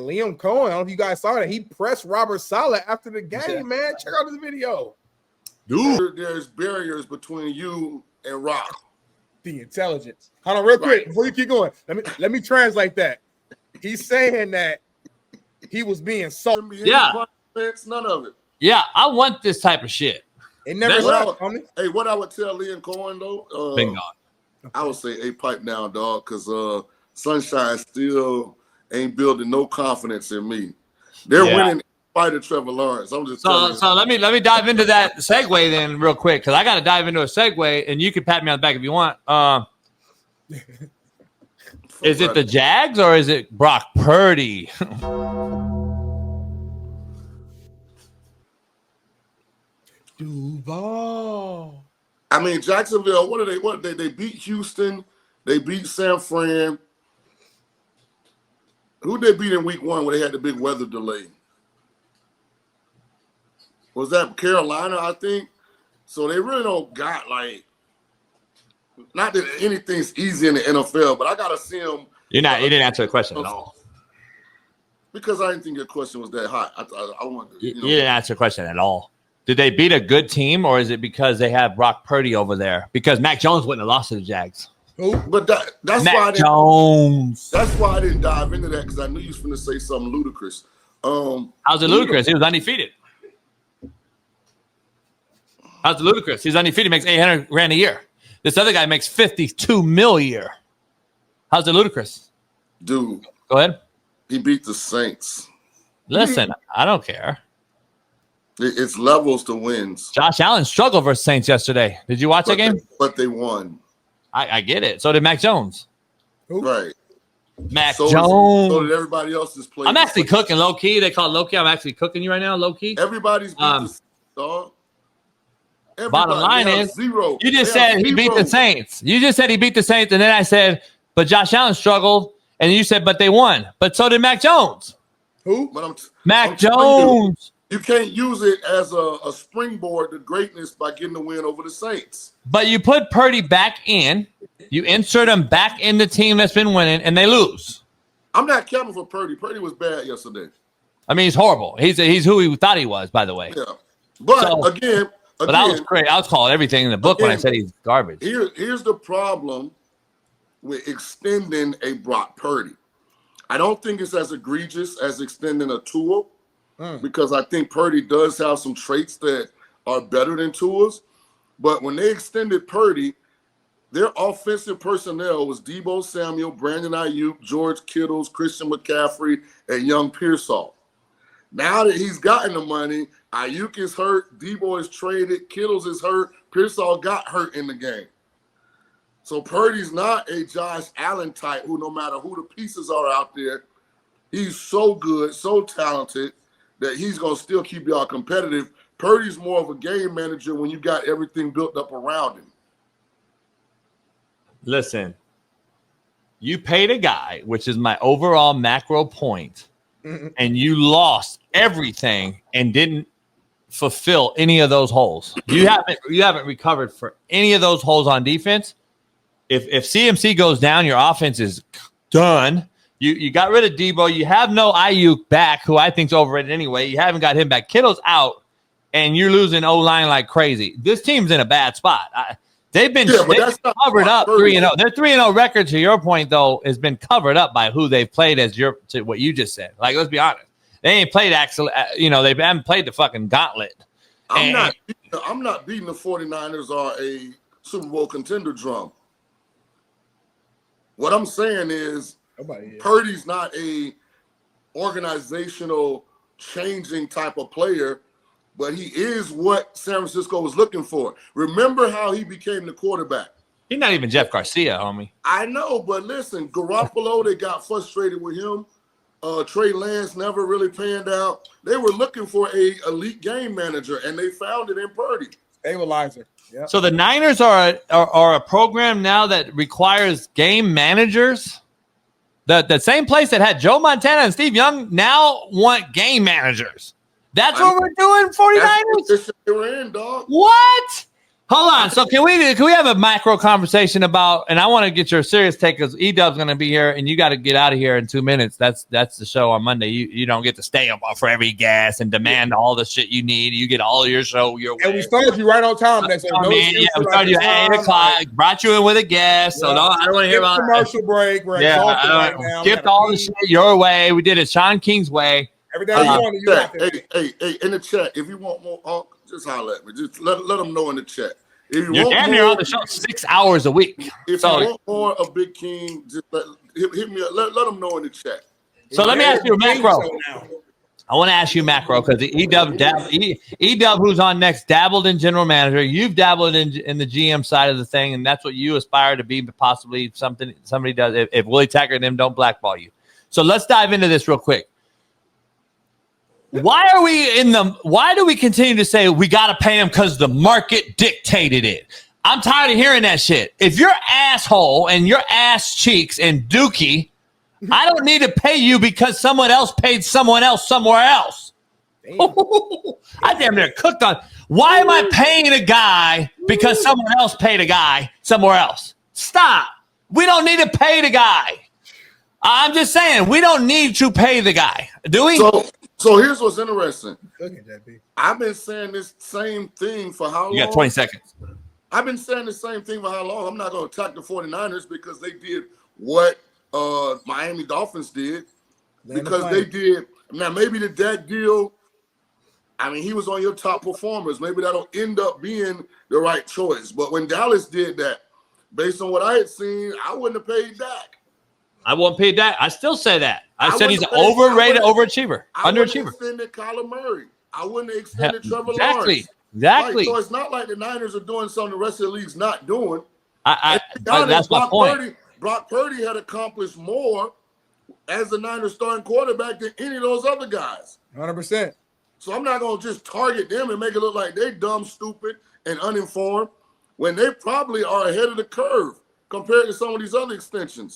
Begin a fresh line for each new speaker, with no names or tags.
Liam Coen, I don't know if you guys saw that. He pressed Robert Saleh after the game, man. Check out this video.
Dude, there's barriers between you and Rock.
The intelligence. Hold on, real quick, before you keep going. Let me translate that. He's saying that he was being sold.
Yeah.
None of it.
Yeah, I want this type of shit.
It never left, homie.
Hey, what I would tell Liam Coen, though,
Bingo.
I would say a pipe down, dog, because Sunshine still ain't building no confidence in me. They're winning in spite of Trevor Lawrence. I'm just telling you.
So let me dive into that segue then real quick, because I got to dive into a segue, and you can pat me on the back if you want. Is it the Jags or is it Brock Purdy?
Duval.
I mean, Jacksonville, what they beat Houston, they beat San Fran. Who they beat in week 1 where they had the big weather delay? Was that Carolina, I think? So they really don't got, like, not that anything's easy in the NFL, but I got to see them.
You didn't answer the question at all.
Because I didn't think your question was that hot. I wanted to,
You didn't answer the question at all. Did they beat a good team, or is it because they have Brock Purdy over there? Because Mac Jones wouldn't have lost to the Jags.
But that's
Mac
why
Jones.
That's why I didn't dive into that, because I knew you was going to say something ludicrous.
How's it ludicrous? He was undefeated. How's it ludicrous? He's undefeated, makes $800,000 a year. This other guy makes $52 million a year. How's it ludicrous?
Dude.
Go ahead.
He beat the Saints.
Listen, I don't care.
It's levels to wins.
Josh Allen struggled versus Saints yesterday. Did you watch that game?
But they won.
I get it. So did Mac Jones.
Right.
Mac Jones.
So did everybody else's play.
I'm actually cooking low key. They call it low key. I'm actually cooking you right now, low key.
Everybody's beat the Saints, dog.
Bottom line is,
zero.
You just said he beat the Saints. You just said he beat the Saints, and then I said, but Josh Allen struggled, and you said, but they won. But so did Mac Jones.
Who? But
Mac Jones.
You can't use it as a springboard to greatness by getting the win over the Saints.
But you put Purdy back in. You insert him back in the team that's been winning, and they lose.
I'm not counting for Purdy. Purdy was bad yesterday.
I mean, he's horrible. He's who he thought he was, by the way.
Yeah. But again,
I was crazy. I was calling everything in the book when I said he's garbage.
Here's the problem with extending a Brock Purdy. I don't think it's as egregious as extending a Tua, because I think Purdy does have some traits that are better than Tua's. But when they extended Purdy, their offensive personnel was Deebo Samuel, Brandon Ayuk, George Kittles, Christian McCaffrey, and young Pearsall. Now that he's gotten the money, Ayuk is hurt, Deebo is traded, Kittles is hurt, Pearsall got hurt in the game. So Purdy's not a Josh Allen type who, no matter who the pieces are out there, he's so good, so talented that he's going to still keep y'all competitive. Purdy's more of a game manager when you got everything built up around him.
Listen, you paid a guy, which is my overall macro point, and you lost everything and didn't fulfill any of those holes. You haven't recovered for any of those holes on defense. If CMC goes down, your offense is done. You got rid of Deebo. You have no Ayuk back, who I think's overrated anyway. You haven't got him back. Kittle's out, and you're losing O-line like crazy. This team's in a bad spot. They've been covered up 3-0. Their 3-0 record, to your point, though, has been covered up by who they've played to what you just said. Like, let's be honest. They ain't played actually, they haven't played the fucking gauntlet.
I'm not beating the 49ers are a Super Bowl contender drum. What I'm saying is Purdy's not a organizational changing type of player, but he is what San Francisco was looking for. Remember how he became the quarterback.
He's not even Jeff Garcia, homie.
I know, but listen, Garoppolo, they got frustrated with him. Trey Lance never really panned out. They were looking for a elite game manager, and they found it in Purdy.
Stabilizer. Yep.
So the Niners are a program now that requires game managers. The same place that had Joe Montana and Steve Young now want game managers. That's what we're doing, 49ers?
They were in, dog.
What? Hold on. So can we have a macro conversation about? And I want to get your serious take because E-Dub's going to be here, and you got to get out of here in 2 minutes. That's the show on Monday. You don't get to stay up for every gas and demand all the shit you need. You get all your show your way.
And we started you right on time. Next,
we started you at 8 o'clock. Brought you in with a guest. So no, I don't want to hear about
commercial break. We're exhausted right now.
Skipped all the shit your way. We did it Shaun King's way.
Everything you want to
Hey, in the chat, if you want more, just holler at me. Just let them know in the chat. If you
You're
want
damn near on the show 6 hours a week.
If you want more of Big King, just hit me up. Let them know in the chat.
So let me ask you a macro. I want to ask you macro because E-Dub, who's on next, dabbled in general manager. You've dabbled in the GM side of the thing, and that's what you aspire to be, but possibly somebody does. If Willie Taggart and them don't blackball you. So let's dive into this real quick. Why do we continue to say we got to pay him because the market dictated it? I'm tired of hearing that shit. If you're asshole and your ass cheeks and dookie, I don't need to pay you because someone else paid someone else somewhere else. I damn near cooked on. Why am I paying a guy because someone else paid a guy somewhere else? Stop. We don't need to pay the guy. I'm just saying we don't need to pay the guy. Do we?
So here's what's interesting. I've been saying this same thing for how long?
You got 20 seconds.
I've been saying the same thing for how long? I'm not going to attack the 49ers because they did what Miami Dolphins did. Because they did. Now, maybe the Dak deal, I mean, he was on your top performers. Maybe that'll end up being the right choice. But when Dallas did that, based on what I had seen, I wouldn't have paid Dak.
I won't pay Dak. I still say that. I said he's an overrated overachiever, underachiever.
I wouldn't have extended Kyler Murray. I wouldn't have extended Trevor Lawrence.
Exactly.
So it's not like the Niners are doing something the rest of the league's not doing.
That's my point.
Brock Purdy had accomplished more as the Niners starting quarterback than any of those other guys.
100%.
So I'm not going to just target them and make it look like they're dumb, stupid, and uninformed when they probably are ahead of the curve compared to some of these other extensions.